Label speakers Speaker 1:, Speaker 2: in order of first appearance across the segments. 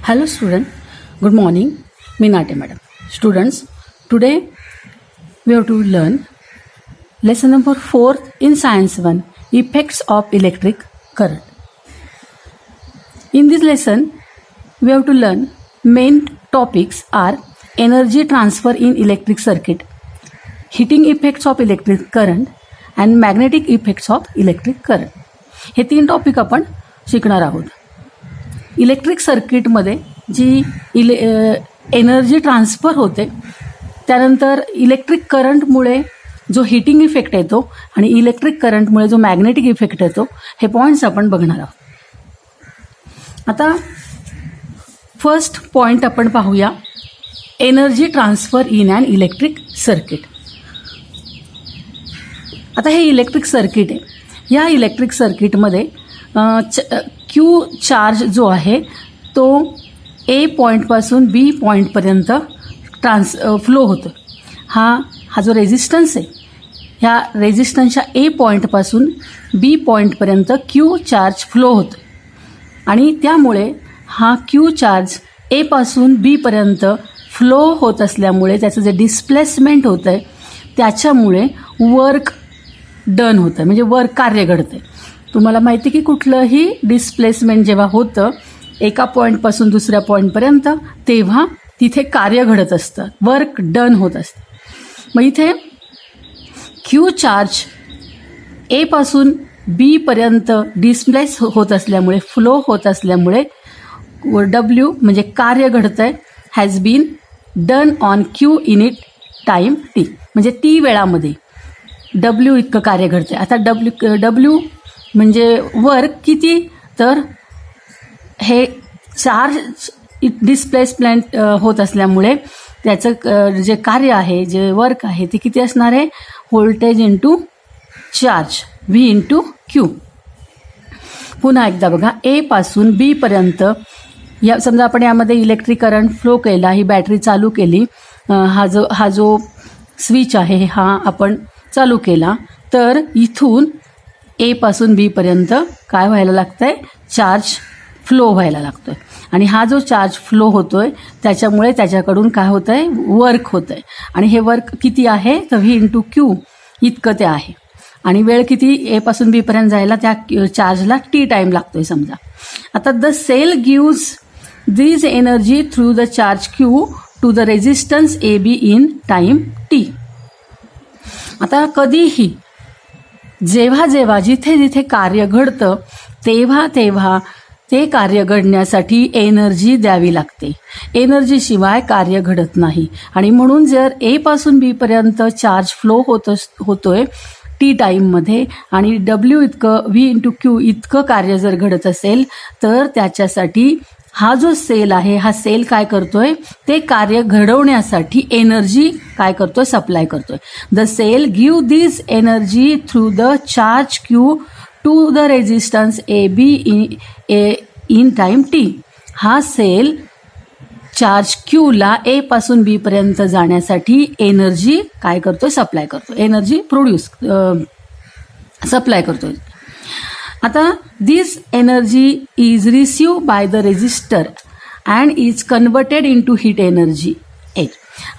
Speaker 1: Hello student, good morning. Minate madam. Students, today we have to learn lesson number 4 in science 1, effects of electric current. In this lesson, we have to learn main topics are energy transfer in electric circuit, heating effects of electric current and magnetic effects of electric current. हे 3 topic आपण शिकणार आहोत. Electric सर्किटमध्ये जी energy transfer होते, त्यानंतर electric करंटमुळे जो heating effect येतो आणि इलेक्ट्रिक करंटमुळे जो मॅग्नेटिक इफेक्ट येतो, हे पॉईंट्स आपण बघणार आहोत. आता फर्स्ट पॉईंट आपण पाहूया, energy transfer in an electric circuit. आता हे इलेक्ट्रिक सर्किट आहे. या इलेक्ट्रिक सर्किटमध्ये क्यू चार्ज जो आहे तो ए पॉईंटपासून बी पॉईंटपर्यंत फ्लो होतो. हा जो रेझिस्टन्स आहे, ह्या रेझिस्टन्सच्या ए पॉईंटपासून बी पॉईंटपर्यंत क्यू चार्ज फ्लो होतो आणि त्यामुळे हा क्यू चार्ज एपासून बीपर्यंत फ्लो होत असल्यामुळे त्याचं जे डिस्प्लेसमेंट होतं आहे त्याच्यामुळे वर्क डन होतं, म्हणजे वर्क कार्य घडतं आहे. तुम्हाला माहिती की कुठलंही डिस्प्लेसमेंट जेव्हा होतं एका पॉईंटपासून दुसऱ्या पॉईंटपर्यंत, तेव्हा तिथे कार्य घडत असतं, वर्क डन होत असतं. मग इथे क्यू चार्ज एपासून बीपर्यंत डिस्प्लेस होत असल्यामुळे, फ्लो होत असल्यामुळे डब्ल्यू म्हणजे कार्य घडतं आहे, has been done on Q in it time T, म्हणजे टी वेळामध्ये डब्ल्यू इतकं कार्य घडतं आहे. आता डब्ल्यू म्हणजे वर्क किती, तर हे चार्ज डिस्प्लेसमेंट होत असल्यामुळे त्याचं जे कार्य आहे, जे वर्क आहे ते किती असणार आहे, voltage into charge, V into Q. पुन्हा एकदा बघा, ए पासून बीपर्यंत या समजा आपण यामध्ये इलेक्ट्रिक करंट फ्लो केला, ही बॅटरी चालू केली, हा जो स्विच आहे हा आपण चालू केला, तर इथून ए पासून बीपर्यंत काय व्हायला लागतं आहे, चार्ज फ्लो व्हायला लागतो आहे. आणि हा जो चार्ज फ्लो होतो आहे त्याच्यामुळे त्याच्याकडून काय होतं आहे, वर्क होतं आहे. आणि हे वर्क किती आहे, तर व्ही इंटू क्यू इतकं ते आहे. आणि वेळ किती, ए पासून बीपर्यंत जायला त्या चार्जला टी टाईम लागतो आहे समजा. आता the cell gives this energy through the charge Q to the resistance A B in time T. आता कधीही जेव्हा जिथे जिथे कार्य घडतं तेव्हा ते कार्य घडण्यासाठी एनर्जी द्यावी लागते. एनर्जीशिवाय कार्य घडत नाही. आणि म्हणून जर ए पासून बीपर्यंत चार्ज फ्लो होतोय टी टाईममध्ये आणि डब्ल्यू इतकं, व्ही इंटू क्यू इतकं कार्य जर घडत असेल, तर त्याच्यासाठी हा जो सेल आहे, हा सेल काय करतोय, ते कार्य घडवण्यासाठी एनर्जी काय करतोय, सप्लाय करतोय. The cell give this energy through the charge Q to the resistance A B in time T. हा सेल चार्ज क्यूला ए पासून बी पर्यंत जाण्यासाठी एनर्जी काय करतोय, सप्लाय करतो, एनर्जी सप्लाय करतोय. आता this energy is received by the resistor and is converted into heat energy H.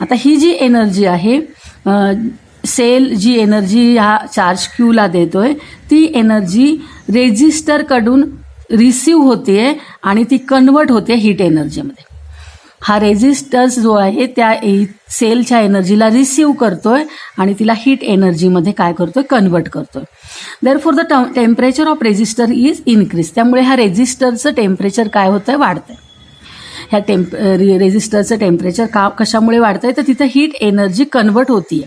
Speaker 1: आता ही जी एनर्जी आहे, सेल जी एनर्जी ह्या चार्ज क्यूला देतोय, ती एनर्जी रेझिस्टरकडून रिसीव्ह होते आणि ती कन्वर्ट होते हीट एनर्जीमध्ये. हा रेझिस्टर्स जो आहे त्या सेलच्या एनर्जीला रिसीव्ह करतोय आणि तिला हीट एनर्जीमध्ये काय करतोय, कन्वर्ट करतोय. Therefore the temperature of resistor is increase. त्यामुळे ह्या रेझिस्टरचं टेम्परेचर काय होतंय, वाढतंय. ह्या रेझिस्टरचं टेम्परेचर कशामुळे वाढतंय, तर तिथं हीट एनर्जी कन्वर्ट होतीये,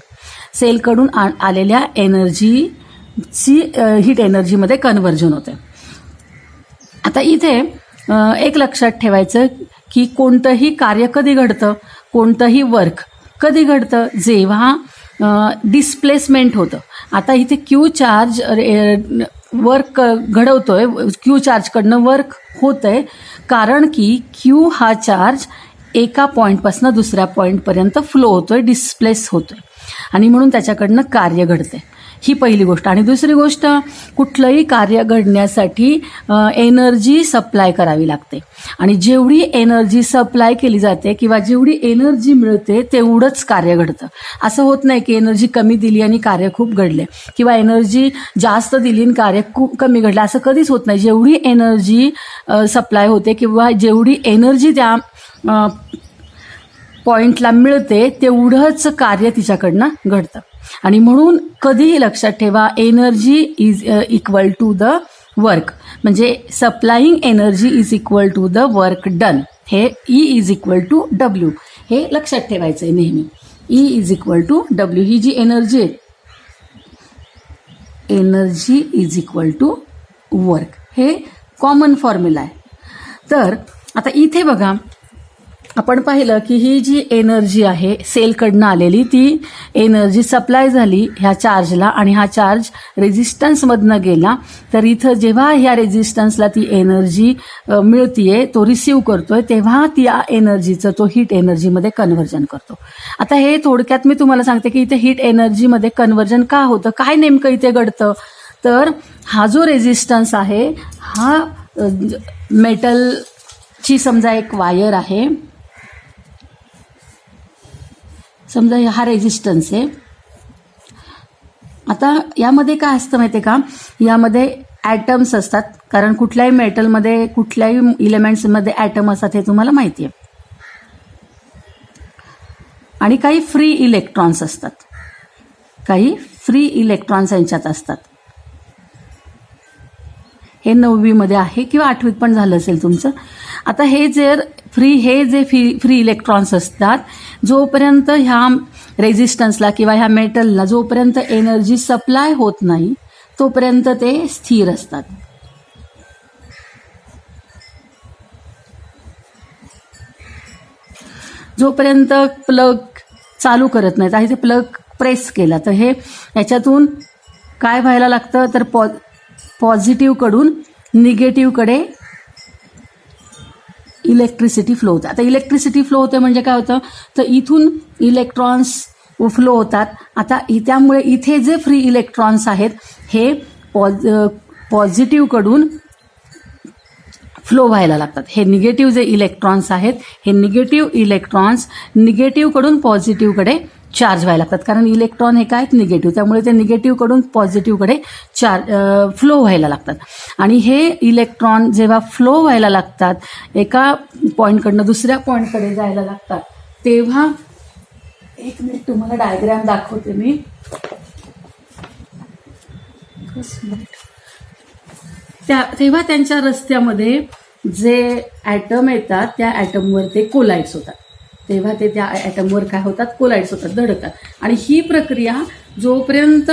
Speaker 1: सेलकडून आलेल्या एनर्जीची हीट एनर्जीमध्ये कन्व्हर्जन होते. आता इथे एक लक्षात ठेवायचं की कोणतंही कार्य कधी घडतं, कोणतंही वर्क कधी घडतं, जेव्हा डिस्प्लेसमेंट होतं. आता इथे क्यू चार्ज वर्क घडवतोय, क्यू चार्जकडनं वर्क होतंय, कारण की क्यू हा चार्ज एका पॉईंटपासून दुसऱ्या पॉईंटपर्यंत फ्लो होतोय, डिस्प्लेस होतोय आणि म्हणून त्याच्याकडनं कार्य घडतंय. ही पहिली गोष्ट. आणि दुसरी गोष्ट, कुठलंही कार्य घडण्यासाठी एनर्जी सप्लाय करावी लागते आणि जेवढी एनर्जी सप्लाय केली जाते किंवा जेवढी एनर्जी मिळते तेवढंच कार्य घडतं. असं होत नाही की एनर्जी कमी दिली आणि कार्य खूप घडले किंवा एनर्जी जास्त दिली आणि कार्य खूप कमी घडलं, असं कधीच होत नाही. जेवढी एनर्जी सप्लाय होते किंवा जेवढी एनर्जी त्या पॉइंटला मिळते तेवढंच कार्य तिच्याकडनं घडतं. आणि म्हणून कधीही लक्षात ठेवा, energy is equal to the work, म्हणजे supplying energy is equal to the work done. हे E is equal to W, हे लक्षात ठेवायचं आहे नेहमी. E is equal to W, ही जी एनर्जी आहे, energy is equal to work, हे कॉमन फॉर्म्युला आहे. तर आता इथे बघा, आपण पाहिलं की ही जी एनर्जी आहे सेलकडनं आलेली, ती एनर्जी सप्लाय झाली ह्या चार्जला आणि हा चार्ज रेझिस्टन्समधनं गेला. तर इथं जेव्हा ह्या रेझिस्टन्सला ती एनर्जी मिळतीये, तो रिसीव करतोय, तेव्हा त्या एनर्जीचं तो हीट एनर्जीमध्ये कन्व्हर्जन करतो. आता हे थोडक्यात मी तुम्हाला सांगते की इथे हीट एनर्जीमध्ये कन्व्हर्जन का होतं, काय नेमकं इथे घडतं. तर हा जो रेझिस्टन्स आहे, हा मेटलची समजा एक वायर आहे, समजा हा रेझिस्टन्स आहे. आता यामध्ये काय असतं माहिती आहे का, यामध्ये ॲटम्स असतात, कारण कुठल्याही मेटलमध्ये कुठल्याही इलेमेंट्समध्ये ॲटम असतात हे तुम्हाला माहिती आहे. आणि काही फ्री इलेक्ट्रॉन्स असतात, काही फ्री इलेक्ट्रॉन्स यांच्यात असतात. हे 9वीमध्ये आहे किंवा 8वीत पण झालं असेल तुमचं. आता हे जे फ्री इलेक्ट्रॉन्स असतात, जोपर्यंत ह्या रेझिस्टन्सला किंवा ह्या मेटलला जोपर्यंत एनर्जी सप्लाय होत नाही तोपर्यंत ते स्थिर असतात. जोपर्यंत प्लग चालू करत नाहीत, इथे प्लग प्रेस केला तर हे याच्यातून काय व्हायला लागतं, तर पॉझिटिव्हकडून निगेटिव्हकडे इलेक्ट्रिसिटी फ्लो होते. आता इलेक्ट्रिसिटी फ्लो होते म्हणजे काय होतं, तर इथून इलेक्ट्रॉन्स फ्लो होतात. आता त्यामुळे इथे जे फ्री इलेक्ट्रॉन्स आहेत हे पॉझिटिव्हकडून फ्लो व्हायला लागतात. हे निगेटिव्ह जे इलेक्ट्रॉन्स आहेत, हे निगेटिव्ह इलेक्ट्रॉन्स निगेटिव्हकडून पॉझिटिव्हकडे चार्ज व्हायला लागतात, कारण इलेक्ट्रॉन हे काय आहेत निगेटिव्ह, त्यामुळे ते निगेटिव्हकडून पॉझिटिव्हकडे फ्लो व्हायला लागतात. आणि हे इलेक्ट्रॉन जेव्हा फ्लो व्हायला लागतात, एका पॉईंटकडनं दुसऱ्या पॉईंटकडे जायला लागतात, तेव्हा एक मिनिट तुम्हाला डायग्राम दाखवते मी. तेव्हा त्यांच्या रस्त्यामध्ये जे ॲटम येतात त्या ॲटमवर ते कोलाइड्स होतात. तेव्हा ते त्या ॲटमवर काय होतात, कोलाइड्स होतात, धडकतात. आणि ही प्रक्रिया जोपर्यंत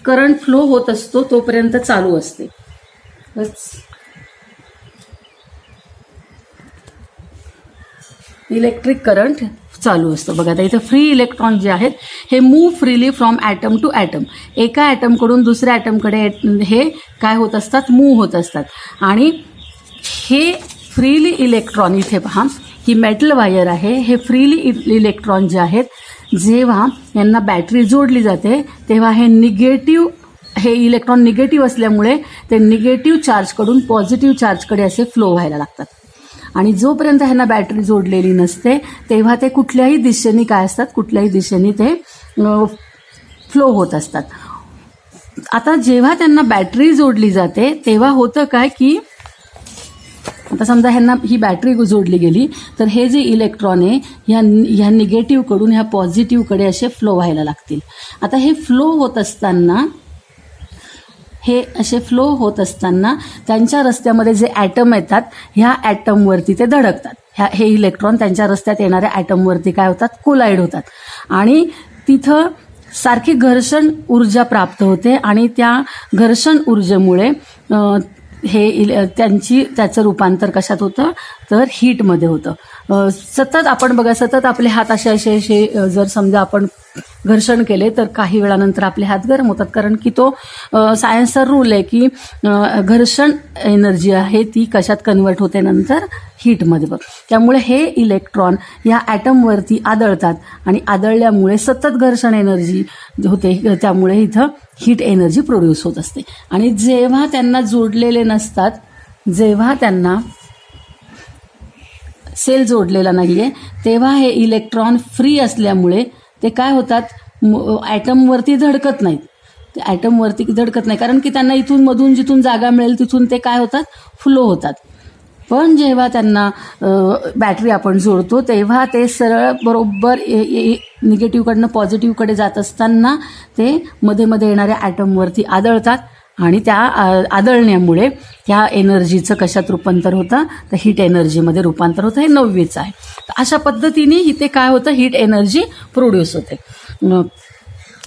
Speaker 1: करंट फ्लो होत असतो तोपर्यंत चालू असते. इलेक्ट्रिक करंट चालू असतो. बघा आता इथे फ्री इलेक्ट्रॉन जे आहेत हे move freely from atom to atom, एका ॲटमकडून दुसऱ्या ॲटमकडे हे काय होत असतात, मूव्ह होत असतात. आणि हे फ्रीली इलेक्ट्रॉन, इथे पहा ही मेटल वायर आहे, हे फ्रीली इलेक्ट्रॉन जे आहेत, जेव्हा यांना बॅटरी जोडली जाते तेव्हा हे इलेक्ट्रॉन निगेटिव्ह असल्यामुळे ते निगेटिव्ह चार्जकडून पॉझिटिव्ह चार्जकडे असे फ्लो व्हायला लागतात. आणि जोपर्यंत ह्यांना बॅटरी जोडलेली नसते तेव्हा ते कुठल्याही दिशेने काय असतात, कुठल्याही दिशेने ते फ्लो होत असतात. आता जेव्हा त्यांना बॅटरी जोडली जाते तेव्हा होतं काय की, आता समजा ह्यांना ही बॅटरी जोडली गेली तर हे जे इलेक्ट्रॉन आहे ह्या निगेटिव्हकडून ह्या पॉझिटिव्हकडे असे फ्लो व्हायला लागतील. आता हे फ्लो होत असताना त्यांच्या रस्त्यामध्ये जे ॲटम येतात ह्या ॲटमवरती ते धडकतात. हे इलेक्ट्रॉन त्यांच्या रस्त्यात येणाऱ्या ॲटमवरती काय होतात, कोलाइड होतात. आणि तिथं सारखी घर्षण ऊर्जा प्राप्त होते आणि त्या घर्षण ऊर्जेमुळे त्याचं रूपांतर कशात होतं, तर हीटमध्ये होतं. सतत आपले हात असे जर समजा आपण घर्षण केले तर काही वेळानंतर आपले हात गरम होतात, कारण की तो सायन्सचा रूल आहे की घर्षण एनर्जी आहे ती कशात कन्वर्ट होते, नंतर हीटमध्ये बघ. त्यामुळे हे इलेक्ट्रॉन या ॲटमवरती आदळतात आणि आदळल्यामुळे सतत घर्षण एनर्जी होते, त्यामुळे इथं हीट एनर्जी प्रोड्यूस होत असते. आणि जेव्हा त्यांना जोडलेले नसतात, जेव्हा त्यांना सेल जोडलेला नाही आहे, तेव्हा हे इलेक्ट्रॉन फ्री असल्यामुळे ते काय होतात, ॲटमवरती धडकत नाहीत. ते ॲटमवरती धडकत नाही, कारण की त्यांना इथून मधून जिथून जागा मिळेल तिथून ते काय होतात, फ्लो होतात. पण जेव्हा त्यांना बॅटरी आपण जोडतो तेव्हा ते सरळ बरोबर निगेटिव्हकडनं पॉझिटिव्हकडे जात असताना ते मध्ये मध्ये येणाऱ्या ॲटमवरती आदळतात आणि त्या आदळण्यामुळे त्या एनर्जीचं कशात रूपांतर होतं, तर हीट एनर्जीमध्ये रूपांतर होतं. हे 9वीचं आहे. तर अशा पद्धतीने इथे काय होतं, हीट एनर्जी प्रोड्यूस होते.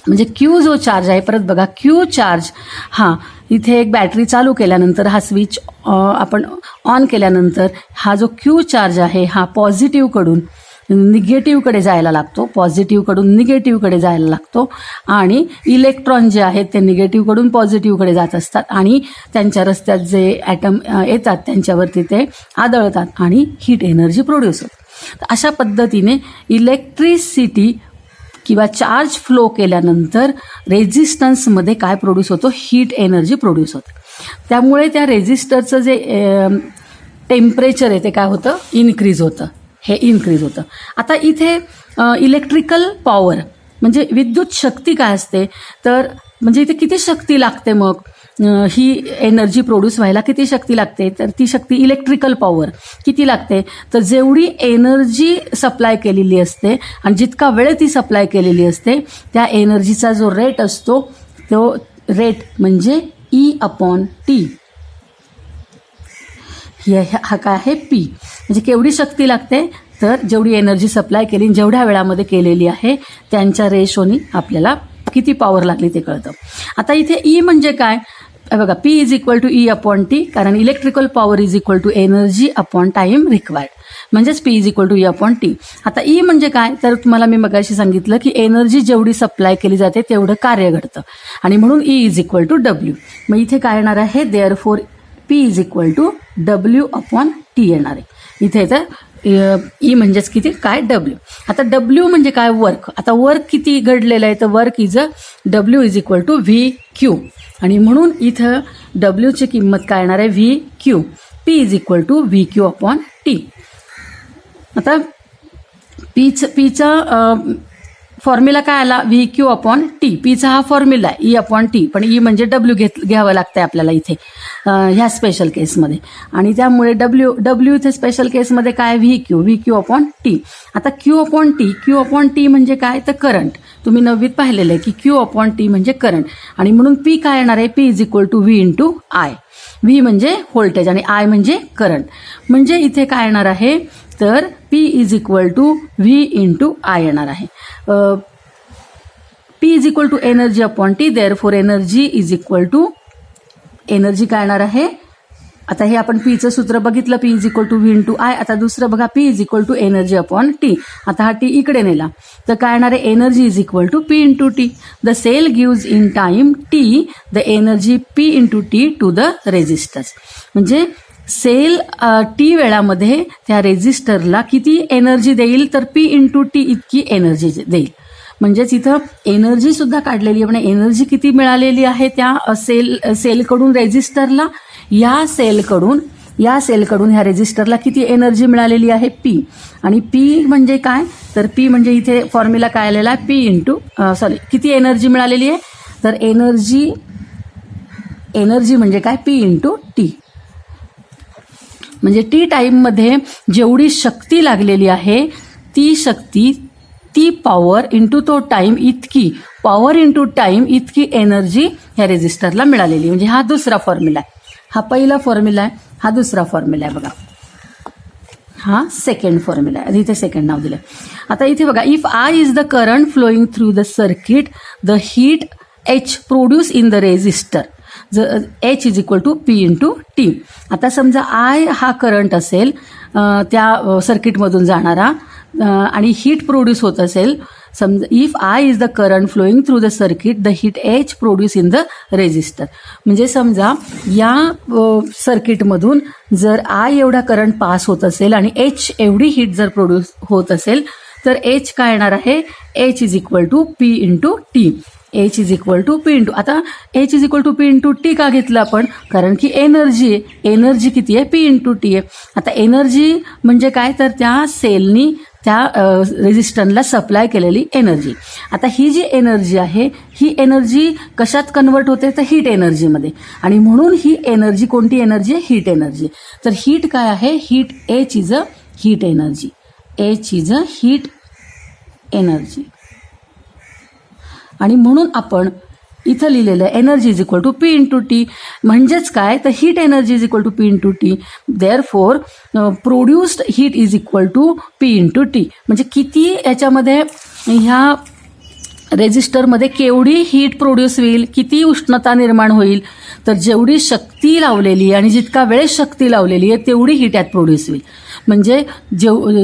Speaker 1: म्हणजे क्यू जो चार्ज आहे, परत बघा क्यू चार्ज, हां इथे एक बॅटरी चालू केल्यानंतर हा स्विच आपण ऑन केल्यानंतर हा जो क्यू चार्ज आहे हा पॉझिटिव्हकडून निगेटिव्हकडे जायला लागतो, पॉझिटिव्हकडून निगेटिव्हकडे जायला लागतो आणि इलेक्ट्रॉन जे आहेत ते निगेटिव्हकडून पॉझिटिव्हकडे जात असतात आणि त्यांच्या रस्त्यात जे ॲटम येतात त्यांच्यावरती ते आदळतात आणि हीट एनर्जी प्रोड्यूस होते. तर अशा पद्धतीने इलेक्ट्रिसिटी किंवा चार्ज फ्लो केल्यानंतर रेझिस्टन्समध्ये काय प्रोड्यूस होतो, हीट एनर्जी प्रोड्यूस होते. त्यामुळे त्या रेझिस्टरचं जे टेम्परेचर आहे ते काय होतं, इन्क्रीज होतं, हे इन्क्रीज होतं. आता इथे इलेक्ट्रिकल पॉवर म्हणजे विद्युत शक्ती काय असते, तर म्हणजे इथे किती शक्ती लागते, मग ही एनर्जी प्रोड्यूस व्हायला किती शक्ती लागते, तर ती शक्ती इलेक्ट्रिकल पॉवर किती लागते, तर जेवढी एनर्जी सप्लाय केलेली असते आणि जितका वेळ ती सप्लाय केलेली असते त्या एनर्जीचा जो रेट असतो तो रेट म्हणजे E/T. हा काय आहे, पी. म्हणजे केवढी शक्ती लागते, तर जेवढी एनर्जी सप्लाय केली जेवढ्या वेळामध्ये केलेली आहे त्यांच्या रेशोनी आपल्याला किती पॉवर लागली ते कळतं. आता इथे ई म्हणजे काय बघा, P = E/T, कारण electrical power = energy upon time required, म्हणजेच P = E/T. आता ई म्हणजे काय, तर तुम्हाला मी मगाशी सांगितलं की एनर्जी जेवढी सप्लाय केली जाते तेवढं कार्य घडतं आणि म्हणून E = W. मग इथे काय येणार आहे, देअरफॉर P = W/T येणार आहे. इथे तर ई म्हणजेच किती काय, W. आता W म्हणजे काय, वर्क. आता वर्क किती घडलेलं आहे, तर वर्क W = VQ आणि म्हणून इथं Wची किंमत काय येणार आहे, VQ. P = VQ/T. आता पीचा फॉर्म्युला काय आला, VQ/T. पीचा हा फॉर्म्युला आहे E/T, पण ई म्हणजे W घ्यावं लागतंय आपल्याला इथे ह्या स्पेशल केसमध्ये आणि त्यामुळे W इथे स्पेशल केसमध्ये काय, VQ/T. आता Q/T म्हणजे काय, तर करंट. तुम्ही 9वीत पाहिलेलं आहे की Q/T म्हणजे करंट आणि म्हणून P काय येणार आहे, P = V/I. V म्हणजे व्होल्टेज आणि I म्हणजे करंट. म्हणजे इथे काय येणार आहे, तर P = V/I येणार आहे. P = एनर्जी/T, देअरफॉर एनर्जी एनर्जी काय येणार आहे, आता हे आपण पीचं सूत्र बघितलं, P = V/I. आता दुसरं बघा, P = एनर्जी/T. आता हा T इकडे नेला तर काय येणार आहे, energy = P/T. The cell gives in time T the energy P/T to the resistors. म्हणजे सेल T वेळामध्ये त्या रेझिस्टरला किती एनर्जी देईल, तर P/T इतकी एनर्जी देईल. म्हणजेच इथं एनर्जी सुद्धा काढलेली आहे, म्हणजे एनर्जी किती मिळालेली आहे त्या सेलकडून रेझिस्टरला, या सेलकडून ह्या रेझिस्टरला किती एनर्जी मिळालेली आहे, P. आणि P म्हणजे काय, तर P म्हणजे इथे फॉर्म्युला काय आलेला आहे, किती एनर्जी मिळालेली आहे, तर एनर्जी म्हणजे काय, P/T. म्हणजे T टाईममध्ये जेवढी शक्ती लागलेली आहे ती शक्ती, ती पॉवर इंटू तो टाईम इतकी, पॉवर इंटू टाईम इतकी एनर्जी ह्या रेझिस्टरला मिळालेली. म्हणजे हा दुसरा फॉर्म्युला आहे, हा पहिला फॉर्म्युला आहे, हा दुसरा फॉर्म्युला आहे बघा, हा सेकंड फॉर्म्युला आहे, इथे सेकंड नाव दिलं. आता इथे बघा, if I is the current flowing through the circuit, the heat H produce in the resistor, H = P/T. आता समजा I हा करंट असेल त्या सर्किटमधून जाणारा आणि हीट प्रोड्यूस होत असेल समजा if I is the current flowing through the circuit the heat H produce in the resistor. म्हणजे समजा या सर्किटमधून जर आय एवढा करंट पास होत असेल आणि एच एवढी हीट जर प्रोड्यूस होत असेल तर एच काय येणार आहे, H is equal to P into T. H is equal to P into, आता H is equal to P into T का घेतलं आपण, कारण की एनर्जी आहे. एनर्जी किती आहे, पी इंटू टी आहे. आता एनर्जी म्हणजे काय, तर त्या सेलनी त्या रेजिस्टन्सला सप्लाय केलेली एनर्जी. आता ही जी एनर्जी आहे ही एनर्जी कशात कन्वर्ट होते, तर हीट एनर्जीमध्ये. आणि म्हणून ही एनर्जी कोणती एनर्जी आहे, हीट एनर्जी. तर हीट काय आहे, heat H is a heat energy. H is a heat energy. आणि म्हणून आपण इथं लिहिलेलं आहे energy is equal to P into T. म्हणजेच काय, तर heat energy is equal to P into T. Therefore produced heat is equal to P into T. म्हणजे किती याच्यामध्ये ह्या रेजिस्टरमध्ये केवढी हीट प्रोड्यूस होईल, किती उष्णता निर्माण होईल, तर जेवढी शक्ती लावलेली आणि जितका वेळ शक्ती लावलेली आहे तेवढी हीट यात प्रोड्यूस होईल. म्हणजे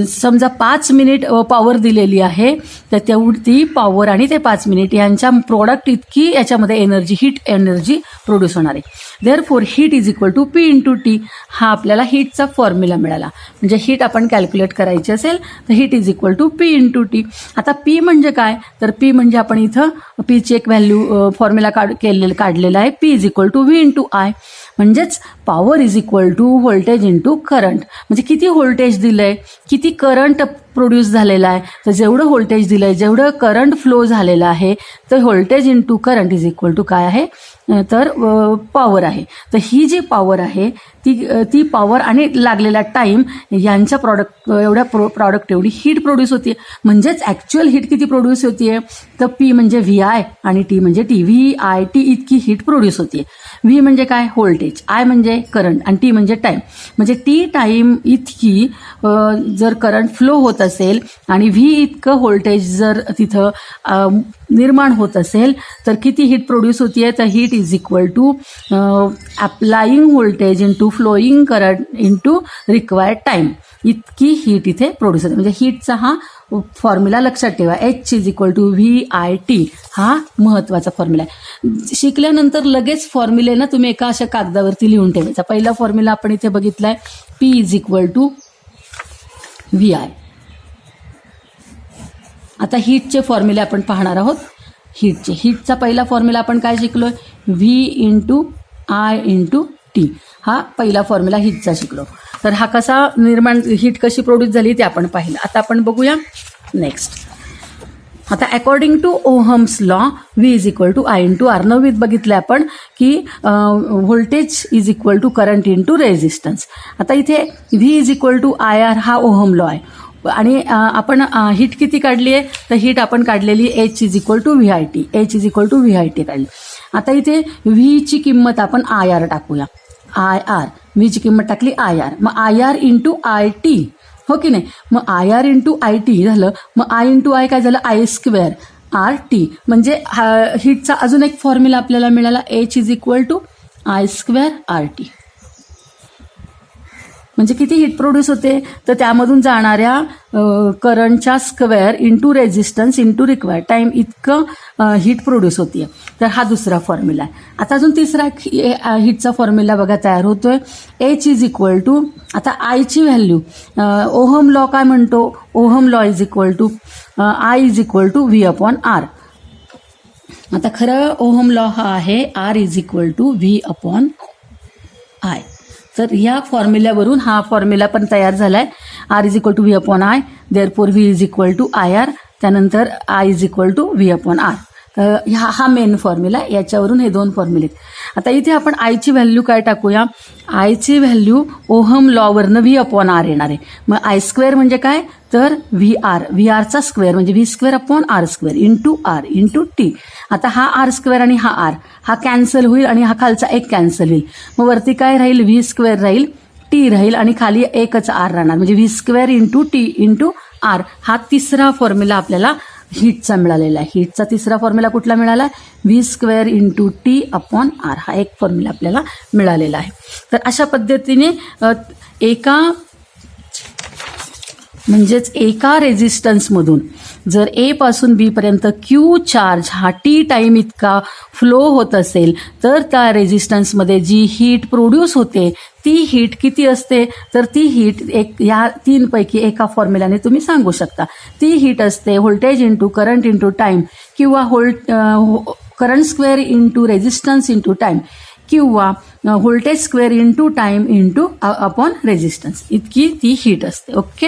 Speaker 1: समजा 5 मिनिट पॉवर दिलेली आहे तर तेवढी ती पॉवर आणि ते 5 मिनिट यांच्या प्रोडक्ट इतकी याच्यामध्ये एनर्जी, हीट एनर्जी प्रोड्यूस होणार आहे. Therefore heat is equal to P into T. हा आपल्याला हीटचा फॉर्म्युला मिळाला. म्हणजे हीट आपण कॅल्क्युलेट करायची असेल तर heat is equal to P into T. आता पी म्हणजे काय, तर पी म्हणजे आपण इथं पीची एक व्हॅल्यू फॉर्म्युला काढलेला आहे. P is equal to V into I. म्हणजेच power is equal to voltage into current. म्हणजे किती व्होल्टेज दिलंय, किती करंट प्रोड्यूस झालेला आहे, तर जेवढं व्होल्टेज दिलंय, जेवढं करंट फ्लो झालेलं आहे, तर voltage into current is equal to काय आहे, तर पॉवर आहे. तर ही जी पॉवर आहे ती पॉवर आणि लागलेला टाईम यांच्या प्रॉडक्ट एवढी हीट प्रोड्यूस होती. म्हणजेच ॲक्च्युअल हीट किती प्रोड्यूस होतीये, तर पी म्हणजे व्ही आय आणि टी म्हणजे टी. व्ही आय टी इतकी हीट प्रोड्यूस होतीये. व्ही म्हणजे काय, व्होल्टेज, आय म्हणजे करंट आणि टी म्हणजे टाईम. म्हणजे टी टाईम इतकी जर करंट फ्लो होत असेल आणि व्ही इतकं व्होल्टेज जर तिथं निर्माण होत असेल तर किती हीट प्रोड्यूस होतीये, तर heat is equal to applying voltage into flowing current into required time. इतकी हीट इथे प्रोड्यूस होते. म्हणजे हीटचा हा फॉर्म्युला लक्षात ठेवा, H is equal to V I T. हा महत्त्वाचा फॉर्म्युला आहे. शिकल्यानंतर लगेच फॉर्म्युले ना तुम्ही एका अशा कागदावरती लिहून ठेवायचा. पहिला फॉर्म्युला आपण इथे बघितलाय, P is equal to V I. आता हीटचे फॉर्म्युले आपण पाहणार आहोत. हीटचा पहिला फॉर्म्युला आपण काय शिकलोय, V into I into T. हा पहिला फॉर्म्युला हीटचा शिकलो. तर हा कसा हीट कशी प्रोड्यूस झाली ते आपण पाहिलं. आता आपण बघूया नेक्स्ट. आता according to Ohm's law V is equal to I into R. 9वीत बघितलं आपण की voltage is equal to current into resistance. आता इथे V is equal to I R हा ओहम लॉ आहे. आणि आपण हीट किती काढली आहे, तर हीट आपण काढलेली H is equal to V I T. H is equal to V I T काढली. आता इथे व्हीची किंमत आपण आय आर टाकूया. आय आर, व्हीची किंमत टाकली आय आर. मग I R into I T, हो की नाही. मग I R into I T झालं. मग आय इंटू आय काय झालं, आय स्क्वेअर आर टी. म्हणजे हीटचा अजून एक फॉर्म्युला आपल्याला मिळाला, H is equal to I square R T. म्हणजे किती हीट प्रोड्यूस होते, तर त्यामधून जाणाऱ्या करंटच्या square into resistance into required time इतकं हीट प्रोड्यूस होतीये. तर हा दुसरा फॉर्म्युला आहे. आता अजून तिसरा हीटचा फॉर्म्युला बघा तयार होतोय. एच इज इक्वल टू, आता आयची व्हॅल्यू ओहम लॉ काय म्हणतो, Ohm law is equal to I is equal to V upon R. आता खरं ओहम लॉ हा आहे R is equal to V upon I. तर ह्या फॉर्म्युल्यावरून हा फॉर्म्युला पण तयार झालाय. R is equal to V upon I, therefore V is equal to I R, त्यानंतर I is equal to V upon R. हा मेन फॉर्म्युला, याच्यावरून हे दोन फॉर्म्युले. आता इथे आपण आयची व्हॅल्यू काय टाकूया, आयची व्हॅल्यू ओहम लॉवरनं व्ही अपॉन आर येणार आहे. मग आय स्क्वेअर म्हणजे काय, तर व्ही आरचा स्क्वेअर म्हणजे V square upon R square into R into T. आता हा आर स्क्वेअर आणि हा आर हा कॅन्सल होईल आणि हा खालचा एक कॅन्सल होईल. मग वरती काय राहील, व्ही स्क्वेअर राहील, टी राहील आणि खाली एकच आर राहणार. म्हणजे V square into T into R. हा तिसरा फॉर्म्युला आपल्याला हीटचा मिळालेला आहे. हीटचा तिसरा फॉर्म्युला कुठला मिळाला, V square into T upon R. हा एक फॉर्म्युला आपल्याला मिळालेला आहे. तर अशा पद्धतीने एका रेझिस्टन्समधून जर ए पासून बी पर्यंत क्यू चार्ज हा टी टाइम इतका फ्लो होत असेल तर त्या रेझिस्टन्समध्ये जी हीट प्रोड्यूस होते ती हीट किती असते, तर ती हीट या तीनपैकी एका फॉर्म्युलाने तुम्ही सांगू शकता. ती हीट असते voltage into current into time किंवा current square into resistance into time किंवा voltage square into time into upon resistance इतकी ती हीट असते. ओके,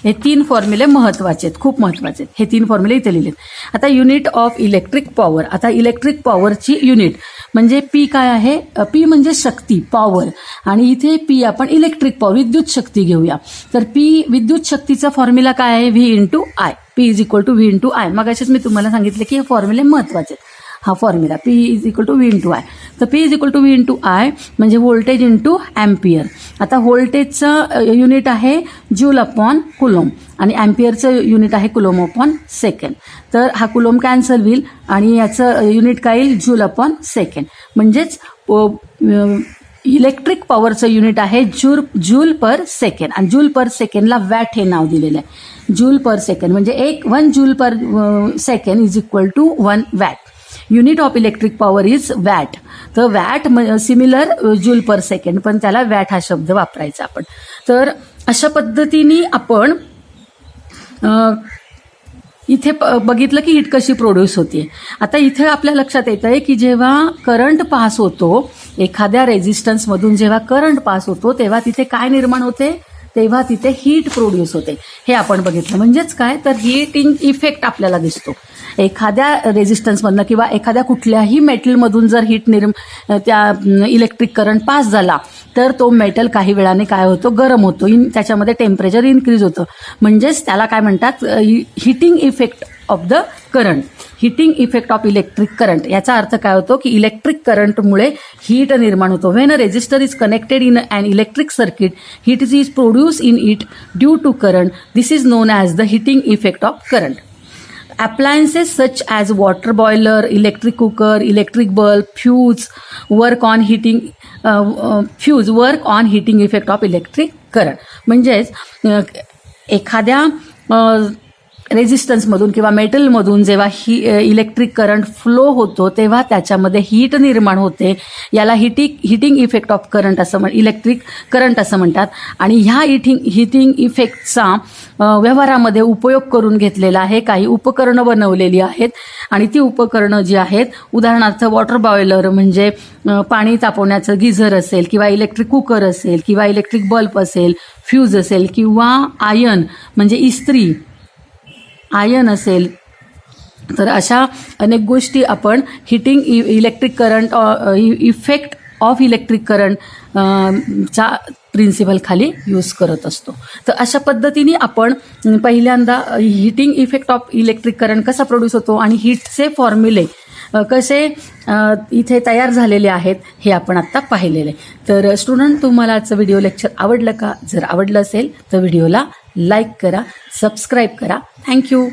Speaker 1: हे 3 फॉर्म्युले महत्त्वाचे आहेत, खूप महत्त्वाचे आहेत. हे 3 फॉर्म्युले इथे लिहिलेत. आता युनिट ऑफ इलेक्ट्रिक पॉवर. आता इलेक्ट्रिक पॉवरची युनिट म्हणजे पी काय आहे, पी म्हणजे शक्ती पॉवर, आणि इथे पी आपण इलेक्ट्रिक पॉवर विद्युत शक्ती घेऊया. तर पी विद्युत शक्तीचा फॉर्म्युला काय आहे, V into I. P is equal to V into I. मग असेच मी तुम्हाला सांगितले की हे फॉर्म्युले महत्त्वाचे आहेत. हा formula P is equal to V into I. तर P is equal to V into I म्हणजे व्होल्टेज इंटू ॲम्पियर. आता व्होल्टेजचं युनिट आहे जूल अपॉन कुलोम आणि ॲम्पियरचं युनिट आहे कुलोम अपॉन सेकंड. तर हा कुलोम कॅन्सल होईल आणि याचं युनिट काय येईल, जूल अपॉन सेकंड. म्हणजेच इलेक्ट्रिक पॉवरचं युनिट आहे जूल पर सेकंड आणि जूल पर सेकंडला वॅट हे नाव दिलेलं आहे. जूल पर सेकंड म्हणजे 1 joule per second is equal to 1 watt. Unit of electric power is watt. तर watt similar joule per second, पण त्याला वॅट हा शब्द वापरायचा आपण. तर अशा पद्धतीने आपण इथे बघितलं की हीट कशी प्रोड्यूस होते. आता इथे आपल्या लक्षात येतं आहे की जेव्हा करंट पास होतो, एखाद्या रेझिस्टन्समधून जेव्हा करंट पास होतो तेव्हा तिथे काय निर्माण होते, तेव्हा तिथे हीट प्रोड्यूस होते. हे आपण बघितलं. म्हणजेच काय, तर हीटिंग इफेक्ट आपल्याला दिसतो. एखाद्या रेझिस्टन्समधनं किंवा एखाद्या कुठल्याही मेटलमधून जर त्या इलेक्ट्रिक करंट पास झाला तर तो मेटल काही वेळाने काय होतो, गरम होतो, त्याच्यामध्ये टेम्परेचर इन्क्रीज होतं. म्हणजेच त्याला काय म्हणतात, heating effect of the current, heating effect of electric current. याचा अर्थ काय होतो की इलेक्ट्रिक करंटमुळे हीट निर्माण होतो. When a resistor is connected in an electric circuit, heat is produce in it due to current. This is known as the heating effect of current. Appliances such as water boiler, electric cooker, electric bulb, fuse work on heating effect of electric current. म्हणजेच एखाद्या रेझिस्टन्समधून किंवा मेटलमधून जेव्हा electric current flow होतो तेव्हा त्याच्यामध्ये heat निर्माण होते. याला heating effect of current electric current असं म्हणतात. आणि ह्या हिटिंग इफेक्टचा व्यवहारामध्ये उपयोग करून घेतलेला आहे. काही उपकरणं बनवलेली आहेत आणि ती उपकरणं जी आहेत, उदाहरणार्थ वॉटर बॉयलर म्हणजे पाणी तापवण्याचं गिझर असेल किंवा इलेक्ट्रिक कुकर असेल किंवा इलेक्ट्रिक बल्ब असेल, फ्यूज असेल किंवा आयन म्हणजे इस्त्री आयन असेल. तर अशा अनेक गोष्टी आपण heating electric current effect of electric current चा प्रिन्सिपल खाली यूज करत असतो. तर अशा पद्धतीने आपण पहिल्यांदा heating effect of electric current कसा प्रोड्यूस होतो आणि हीटचे फॉर्म्युले कसे इथे तयार झालेले आहेत हे आपण आत्ता पाहिलेले. तर स्टुडंट, तुम्हाला आजचं व्हिडिओ लेक्चर आवडलं का? जर आवडलं असेल तर व्हिडिओला लाईक करा, सबस्क्राईब करा. थँक्यू.